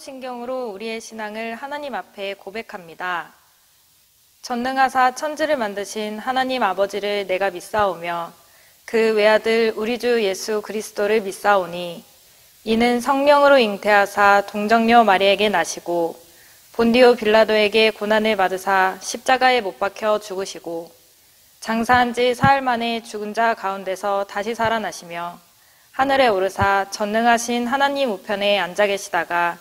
신경으로 우리의 신앙을 하나님 앞에 고백합니다. 전능하사 천지를 만드신 하나님 아버지를 내가 믿사오며 그 외아들 우리 주 예수 그리스도를 믿사오니 이는 성령으로 잉태하사 동정녀 마리에게 나시고 본디오 빌라도에게 고난을 받으사 십자가에 못 박혀 죽으시고 장사한 지 사흘 만에 죽은 자 가운데서 다시 살아나시며 하늘에 오르사 전능하신 하나님 우편에 앉아 계시다가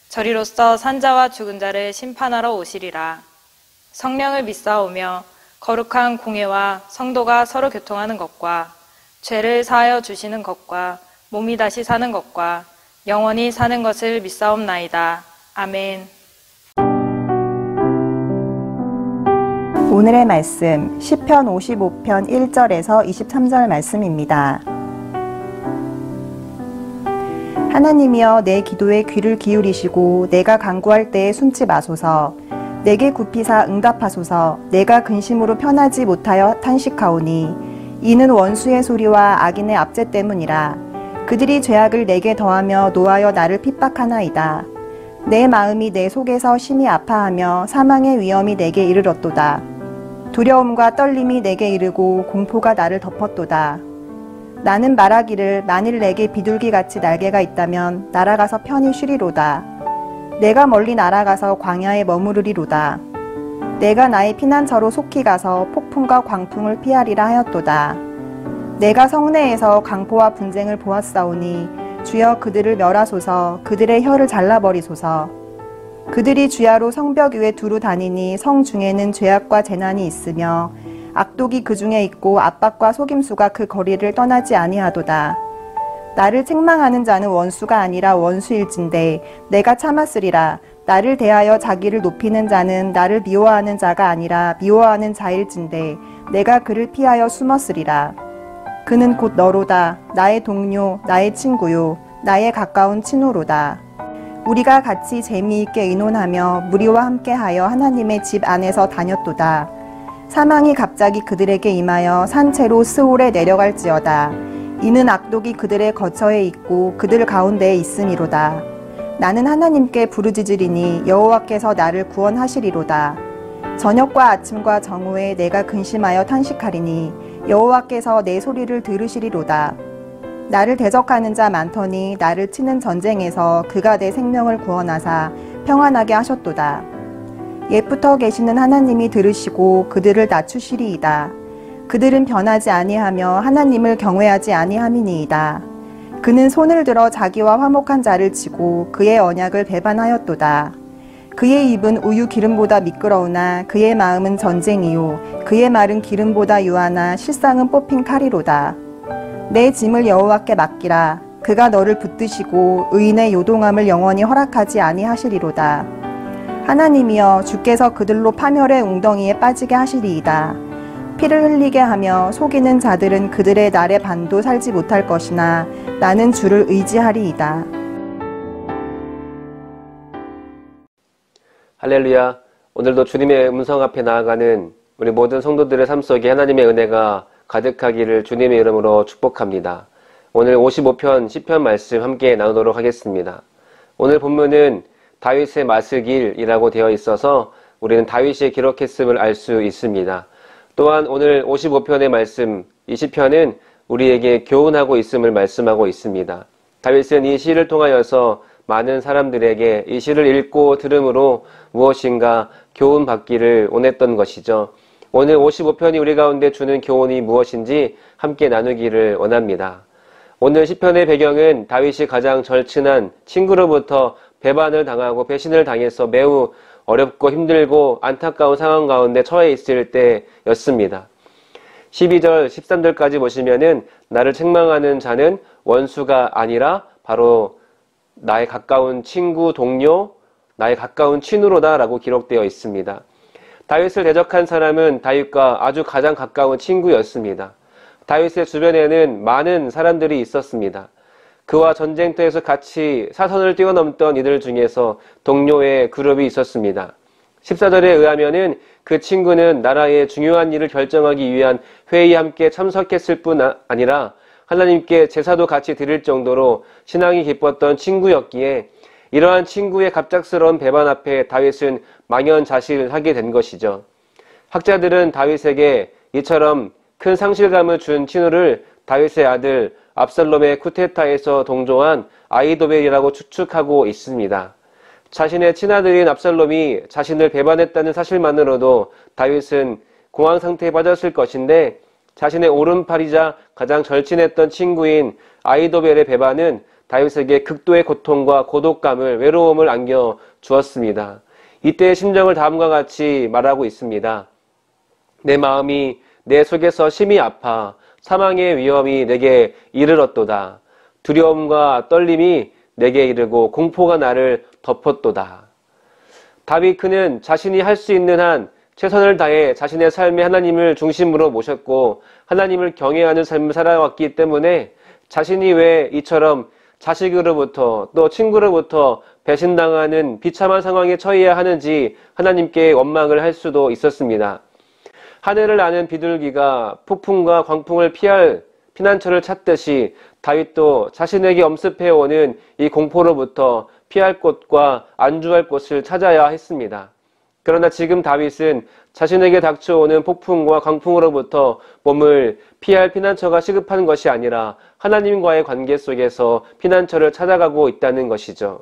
저리로서 산자와 죽은 자를 심판하러 오시리라. 성령을 믿사오며 거룩한 공회와 성도가 서로 교통하는 것과 죄를 사하여 주시는 것과 몸이 다시 사는 것과 영원히 사는 것을 믿사옵나이다. 아멘. 오늘의 말씀 시편 55편 1절에서 23절 말씀입니다. 하나님이여 내 기도에 귀를 기울이시고 내가 간구할 때에 숨지 마소서. 내게 굽히사 응답하소서. 내가 근심으로 편하지 못하여 탄식하오니 이는 원수의 소리와 악인의 압제 때문이라. 그들이 죄악을 내게 더하며 노하여 나를 핍박하나이다. 내 마음이 내 속에서 심히 아파하며 사망의 위험이 내게 이르렀도다. 두려움과 떨림이 내게 이르고 공포가 나를 덮었도다. 나는 말하기를 만일 내게 비둘기같이 날개가 있다면 날아가서 편히 쉬리로다. 내가 멀리 날아가서 광야에 머무르리로다. 내가 나의 피난처로 속히 가서 폭풍과 광풍을 피하리라 하였도다. 내가 성내에서 강포와 분쟁을 보았사오니 주여 그들을 멸하소서. 그들의 혀를 잘라버리소서. 그들이 주야로 성벽 위에 두루 다니니 성 중에는 죄악과 재난이 있으며 악독이 그 중에 있고 압박과 속임수가 그 거리를 떠나지 아니하도다. 나를 책망하는 자는 원수가 아니라 원수일진데 내가 참았으리라. 나를 대하여 자기를 높이는 자는 나를 미워하는 자가 아니라 미워하는 자일진데 내가 그를 피하여 숨었으리라. 그는 곧 너로다. 나의 동료, 나의 친구요, 나의 가까운 친구로다. 우리가 같이 재미있게 의논하며 무리와 함께하여 하나님의 집 안에서 다녔도다. 사망이 갑자기 그들에게 임하여 산채로 스올에 내려갈지어다. 이는 악독이 그들의 거처에 있고 그들 가운데에 있음이로다. 나는 하나님께 부르짖으리니 여호와께서 나를 구원하시리로다. 저녁과 아침과 정오에 내가 근심하여 탄식하리니 여호와께서 내 소리를 들으시리로다. 나를 대적하는 자 많더니 나를 치는 전쟁에서 그가 내 생명을 구원하사 평안하게 하셨도다. 옛부터 계시는 하나님이 들으시고 그들을 낮추시리이다. 그들은 변하지 아니하며 하나님을 경외하지 아니함이니이다. 그는 손을 들어 자기와 화목한 자를 치고 그의 언약을 배반하였도다. 그의 입은 우유 기름보다 미끄러우나 그의 마음은 전쟁이요 그의 말은 기름보다 유하나 실상은 뽑힌 칼이로다. 내 짐을 여호와께 맡기라. 그가 너를 붙드시고 의인의 요동함을 영원히 허락하지 아니하시리로다. 하나님이여 주께서 그들로 파멸의 웅덩이에 빠지게 하시리이다. 피를 흘리게 하며 속이는 자들은 그들의 날의 반도 살지 못할 것이나 나는 주를 의지하리이다. 할렐루야. 오늘도 주님의 음성 앞에 나아가는 우리 모든 성도들의 삶 속에 하나님의 은혜가 가득하기를 주님의 이름으로 축복합니다. 오늘 55편 시편 말씀 함께 나누도록 하겠습니다. 오늘 본문은 다윗의 마스길이라고 되어 있어서 우리는 다윗이 기록했음을 알 수 있습니다. 또한 오늘 55편의 말씀, 이 시편은 우리에게 교훈하고 있음을 말씀하고 있습니다. 다윗은 이 시를 통하여서 많은 사람들에게 이 시를 읽고 들음으로 무엇인가 교훈받기를 원했던 것이죠. 오늘 55편이 우리 가운데 주는 교훈이 무엇인지 함께 나누기를 원합니다. 오늘 시편의 배경은 다윗이 가장 절친한 친구로부터 배반을 당하고 배신을 당해서 매우 어렵고 힘들고 안타까운 상황 가운데 처해 있을 때였습니다. 12절, 13절까지 보시면은 나를 책망하는 자는 원수가 아니라 바로 나의 가까운 친구, 동료, 나의 가까운 친우로다 라고 기록되어 있습니다. 다윗을 대적한 사람은 다윗과 아주 가장 가까운 친구였습니다. 다윗의 주변에는 많은 사람들이 있었습니다. 그와 전쟁터에서 같이 사선을 뛰어넘던 이들 중에서 동료의 그룹이 있었습니다. 14절에 의하면은 그 친구는 나라의 중요한 일을 결정하기 위한 회의에 함께 참석했을 뿐 아니라 하나님께 제사도 같이 드릴 정도로 신앙이 깊었던 친구였기에 이러한 친구의 갑작스러운 배반 앞에 다윗은 망연자실하게 된 것이죠. 학자들은 다윗에게 이처럼 큰 상실감을 준 친구를 다윗의 아들 압살롬의 쿠데타에서 동조한 아히도벨이라고 추측하고 있습니다. 자신의 친아들인 압살롬이 자신을 배반했다는 사실만으로도 다윗은 공황 상태에 빠졌을 것인데, 자신의 오른팔이자 가장 절친했던 친구인 아히도벨의 배반은 다윗에게 극도의 고통과 고독감을, 외로움을 안겨 주었습니다. 이때의 심정을 다음과 같이 말하고 있습니다. 내 마음이 내 속에서 심히 아파 사망의 위험이 내게 이르렀도다. 두려움과 떨림이 내게 이르고 공포가 나를 덮었도다. 다윗 그는 자신이 할 수 있는 한 최선을 다해 자신의 삶에 하나님을 중심으로 모셨고 하나님을 경외하는 삶을 살아왔기 때문에 자신이 왜 이처럼 자식으로부터 또 친구로부터 배신당하는 비참한 상황에 처해야 하는지 하나님께 원망을 할 수도 있었습니다. 하늘을 나는 비둘기가 폭풍과 광풍을 피할 피난처를 찾듯이 다윗도 자신에게 엄습해오는 이 공포로부터 피할 곳과 안주할 곳을 찾아야 했습니다. 그러나 지금 다윗은 자신에게 닥쳐오는 폭풍과 광풍으로부터 몸을 피할 피난처가 시급한 것이 아니라 하나님과의 관계 속에서 피난처를 찾아가고 있다는 것이죠.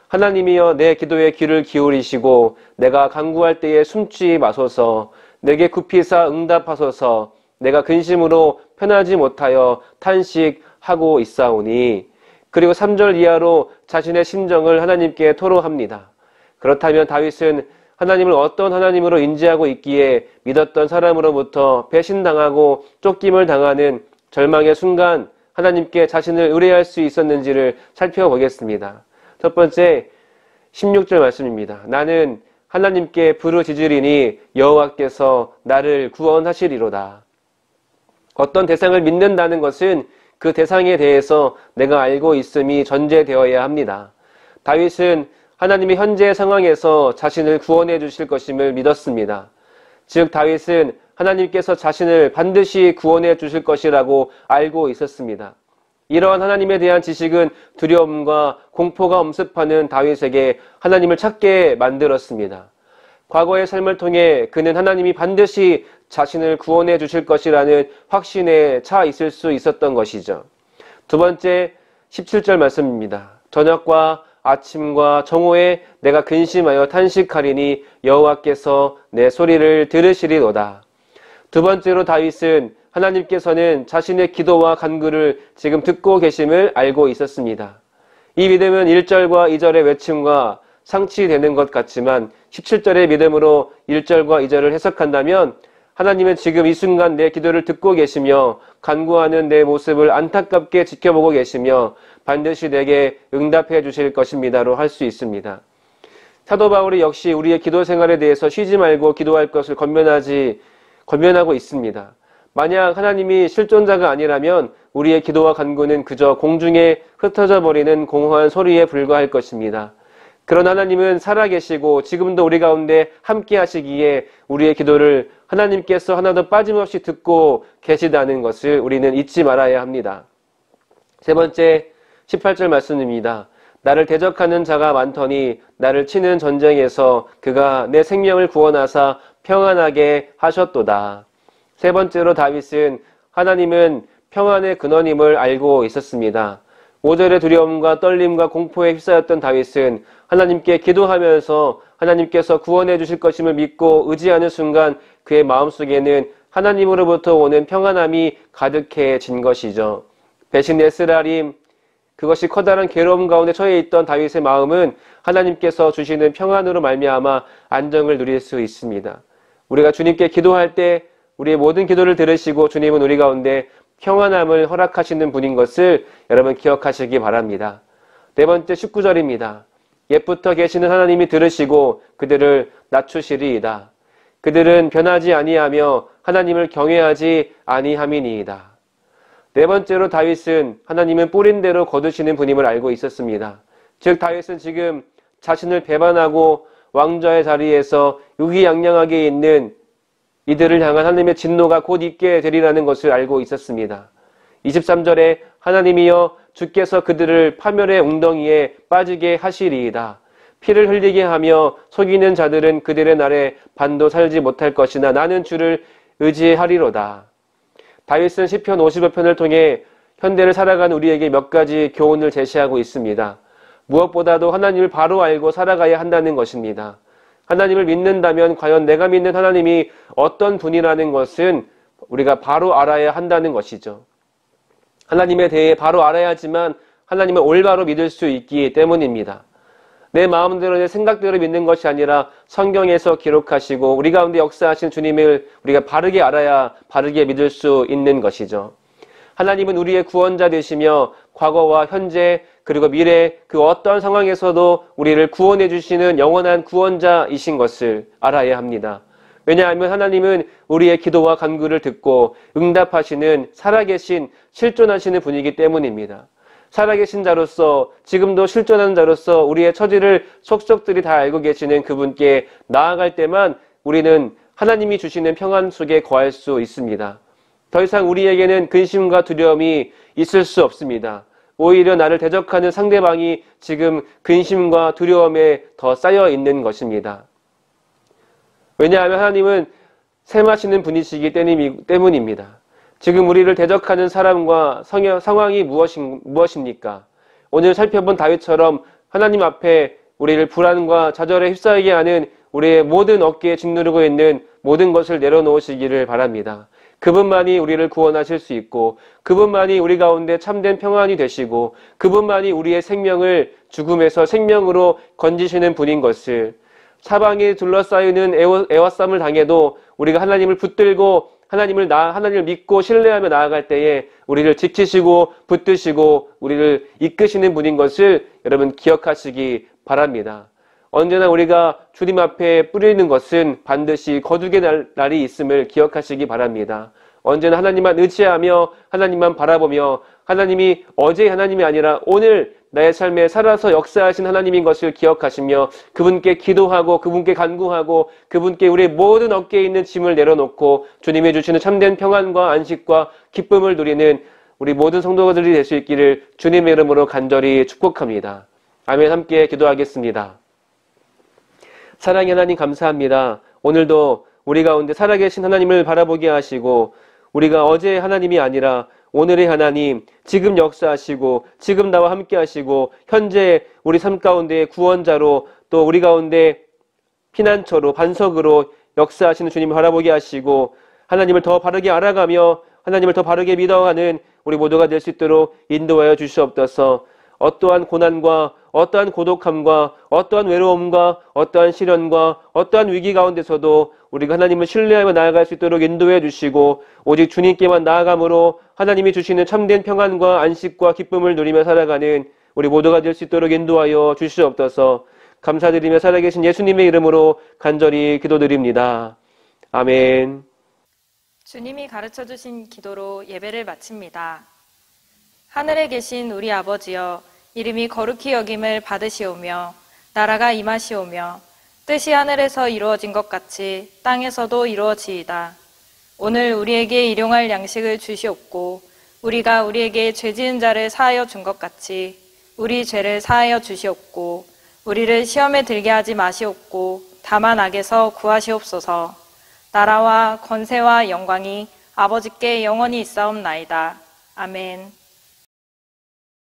하나님이여 내 기도에 귀를 기울이시고 내가 간구할 때에 숨지 마소서. 내게 굽히사 응답하소서. 내가 근심으로 편하지 못하여 탄식하고 있사오니. 그리고 3절 이하로 자신의 심정을 하나님께 토로합니다. 그렇다면 다윗은 하나님을 어떤 하나님으로 인지하고 있기에 믿었던 사람으로부터 배신당하고 쫓김을 당하는 절망의 순간 하나님께 자신을 의뢰할 수 있었는지를 살펴보겠습니다. 첫 번째 16절 말씀입니다. 나는 하나님께 부르짖으리니 여호와께서 나를 구원하시리로다. 어떤 대상을 믿는다는 것은 그 대상에 대해서 내가 알고 있음이 전제되어야 합니다. 다윗은 하나님이 현재의 상황에서 자신을 구원해 주실 것임을 믿었습니다. 즉 다윗은 하나님께서 자신을 반드시 구원해 주실 것이라고 알고 있었습니다. 이러한 하나님에 대한 지식은 두려움과 공포가 엄습하는 다윗에게 하나님을 찾게 만들었습니다. 과거의 삶을 통해 그는 하나님이 반드시 자신을 구원해 주실 것이라는 확신에 차 있을 수 있었던 것이죠. 두 번째 17절 말씀입니다. 저녁과 아침과 정오에 내가 근심하여 탄식하리니 여호와께서 내 소리를 들으시리로다. 두 번째로 다윗은 하나님께서는 자신의 기도와 간구를 지금 듣고 계심을 알고 있었습니다. 이 믿음은 1절과 2절의 외침과 상치되는 것 같지만 17절의 믿음으로 1절과 2절을 해석한다면 하나님은 지금 이 순간 내 기도를 듣고 계시며 간구하는 내 모습을 안타깝게 지켜보고 계시며 반드시 내게 응답해 주실 것입니다로 할 수 있습니다. 사도 바울이 역시 우리의 기도 생활에 대해서 쉬지 말고 기도할 것을 권면하고 있습니다. 만약 하나님이 실존자가 아니라면 우리의 기도와 간구는 그저 공중에 흩어져 버리는 공허한 소리에 불과할 것입니다. 그러나 하나님은 살아계시고 지금도 우리 가운데 함께 하시기에 우리의 기도를 하나님께서 하나도 빠짐없이 듣고 계시다는 것을 우리는 잊지 말아야 합니다. 세 번째 18절 말씀입니다. 나를 대적하는 자가 많더니 나를 치는 전쟁에서 그가 내 생명을 구원하사 평안하게 하셨도다. 세 번째로 다윗은 하나님은 평안의 근원임을 알고 있었습니다. 5절의 두려움과 떨림과 공포에 휩싸였던 다윗은 하나님께 기도하면서 하나님께서 구원해 주실 것임을 믿고 의지하는 순간 그의 마음속에는 하나님으로부터 오는 평안함이 가득해진 것이죠. 배신의 쓰라림, 그것이 커다란 괴로움 가운데 처해 있던 다윗의 마음은 하나님께서 주시는 평안으로 말미암아 안정을 누릴 수 있습니다. 우리가 주님께 기도할 때 우리의 모든 기도를 들으시고 주님은 우리 가운데 평안함을 허락하시는 분인 것을 여러분 기억하시기 바랍니다. 네 번째 19절입니다. 옛부터 계시는 하나님이 들으시고 그들을 낮추시리이다. 그들은 변하지 아니하며 하나님을 경외하지 아니함이니이다. 네 번째로 다윗은 하나님은 뿌린 대로 거두시는 분임을 알고 있었습니다. 즉 다윗은 지금 자신을 배반하고 왕좌의 자리에서 유기양양하게 있는 이들을 향한 하나님의 진노가 곧 있게 되리라는 것을 알고 있었습니다. 23절에 하나님이여 주께서 그들을 파멸의 웅덩이에 빠지게 하시리이다. 피를 흘리게 하며 속이는 자들은 그들의 날에 반도 살지 못할 것이나 나는 주를 의지하리로다. 다윗은 시편 50여편을 통해 현대를 살아가는 우리에게 몇 가지 교훈을 제시하고 있습니다. 무엇보다도 하나님을 바로 알고 살아가야 한다는 것입니다. 하나님을 믿는다면 과연 내가 믿는 하나님이 어떤 분이라는 것은 우리가 바로 알아야 한다는 것이죠. 하나님에 대해 바로 알아야지만 하나님을 올바로 믿을 수 있기 때문입니다. 내 마음대로 내 생각대로 믿는 것이 아니라 성경에서 기록하시고 우리 가운데 역사하신 주님을 우리가 바르게 알아야 바르게 믿을 수 있는 것이죠. 하나님은 우리의 구원자 되시며 과거와 현재 그리고 미래 그 어떤 상황에서도 우리를 구원해 주시는 영원한 구원자이신 것을 알아야 합니다. 왜냐하면 하나님은 우리의 기도와 간구를 듣고 응답하시는 살아계신 실존하시는 분이기 때문입니다. 살아계신 자로서 지금도 실존하는 자로서 우리의 처지를 속속들이 다 알고 계시는 그분께 나아갈 때만 우리는 하나님이 주시는 평안 속에 거할 수 있습니다. 더 이상 우리에게는 근심과 두려움이 있을 수 없습니다. 오히려 나를 대적하는 상대방이 지금 근심과 두려움에 더 쌓여 있는 것입니다. 왜냐하면 하나님은 셈하시는 분이시기 때문입니다. 지금 우리를 대적하는 사람과 상황이 무엇입니까? 오늘 살펴본 다윗처럼 하나님 앞에 우리를 불안과 좌절에 휩싸이게 하는 우리의 모든 어깨에 짓누르고 있는 모든 것을 내려놓으시기를 바랍니다. 그분만이 우리를 구원하실 수 있고 그분만이 우리 가운데 참된 평안이 되시고 그분만이 우리의 생명을 죽음에서 생명으로 건지시는 분인 것을, 사방에 둘러싸이는 애워쌈을 당해도 우리가 하나님을 붙들고 하나님을 믿고 신뢰하며 나아갈 때에 우리를 지키시고 붙드시고 우리를 이끄시는 분인 것을 여러분 기억하시기 바랍니다. 언제나 우리가 주님 앞에 뿌리는 것은 반드시 거두게 날이 있음을 기억하시기 바랍니다. 언제나 하나님만 의지하며 하나님만 바라보며 하나님이 어제의 하나님이 아니라 오늘 나의 삶에 살아서 역사하신 하나님인 것을 기억하시며 그분께 기도하고 그분께 간구하고 그분께 우리의 모든 어깨에 있는 짐을 내려놓고 주님이 주시는 참된 평안과 안식과 기쁨을 누리는 우리 모든 성도들이 될 수 있기를 주님의 이름으로 간절히 축복합니다. 아멘. 함께 기도하겠습니다. 사랑의 하나님 감사합니다. 오늘도 우리 가운데 살아계신 하나님을 바라보게 하시고 우리가 어제의 하나님이 아니라 오늘의 하나님, 지금 역사하시고 지금 나와 함께 하시고 현재 우리 삶 가운데 구원자로 또 우리 가운데 피난처로 반석으로 역사하시는 주님을 바라보게 하시고 하나님을 더 바르게 알아가며 하나님을 더 바르게 믿어가는 우리 모두가 될 수 있도록 인도하여 주시옵소서. 어떠한 고난과 어떠한 고독함과 어떠한 외로움과 어떠한 시련과 어떠한 위기 가운데서도 우리가 하나님을 신뢰하며 나아갈 수 있도록 인도해 주시고 오직 주님께만 나아감으로 하나님이 주시는 참된 평안과 안식과 기쁨을 누리며 살아가는 우리 모두가 될 수 있도록 인도하여 주시옵소서. 감사드리며 살아계신 예수님의 이름으로 간절히 기도드립니다. 아멘. 주님이 가르쳐주신 기도로 예배를 마칩니다. 하늘에 계신 우리 아버지여, 이름이 거룩히 여김을 받으시오며 나라가 임하시오며 뜻이 하늘에서 이루어진 것 같이 땅에서도 이루어지이다. 오늘 우리에게 일용할 양식을 주시옵고 우리가 우리에게 죄 지은 자를 사하여 준 것 같이 우리 죄를 사하여 주시옵고 우리를 시험에 들게 하지 마시옵고 다만 악에서 구하시옵소서. 나라와 권세와 영광이 아버지께 영원히 있사옵나이다. 아멘.